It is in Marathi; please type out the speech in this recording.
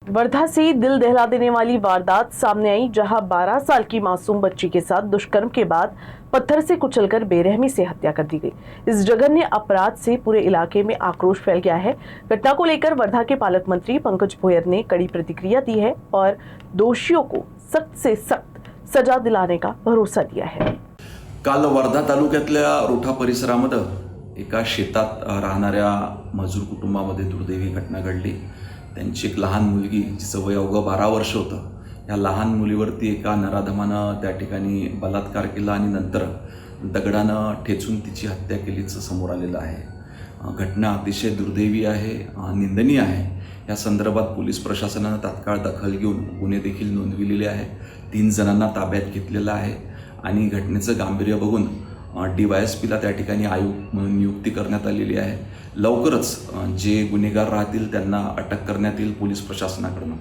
वर्धा से दिल दहला देने वाली वारदात सामने आई, जहां 12 साल की मासूम बच्ची के साथ दुष्कर्म के बाद पत्थर से कुचलकर बेरहमी से हत्या कर दी गई। इस जघन्य अपराध से पूरे इलाके में आक्रोश फैल गया है। घटना को लेकर वर्धा के पालक मंत्री पंकज भोयर ने कड़ी प्रतिक्रिया दी है और दोषियों को सख्त से सख्त सजा दिलाने का भरोसा दिया है। काल वर्धा तालुक्यातल्या रोठा परिसरामध्ये एका शेतात राहणाऱ्या मजूर कुटुंबामध्ये दुर्दैवी घटना घडली। त्यांची एक लहान मुलगी, जिचं वय अवघं 12 वर्ष होतं, या लहान मुलीवरती एका नराधमानं त्या ठिकाणी बलात्कार केला आणि नंतर दगडानं ठेचून तिची हत्या केल्याचं समोर आलेलं आहे। घटना अतिशय दुर्दैवी आहे, निंदनीय आहे। या संदर्भात पोलीस प्रशासनानं तात्काळ दखल घेऊन गुन्हे देखील नोंदविलेले आहे। 3 जणांना ताब्यात घेतलेलं आहे आणि घटनेचं गांभीर्य बघून DYSPला त्या ठिकाणी आयुक्त म्हणून नियुक्ती करण्यात आलेली आहे। लवकरच जे गुन्हेगार राहतील त्यांना अटक करण्यात येईल पोलीस प्रशासनाकडून।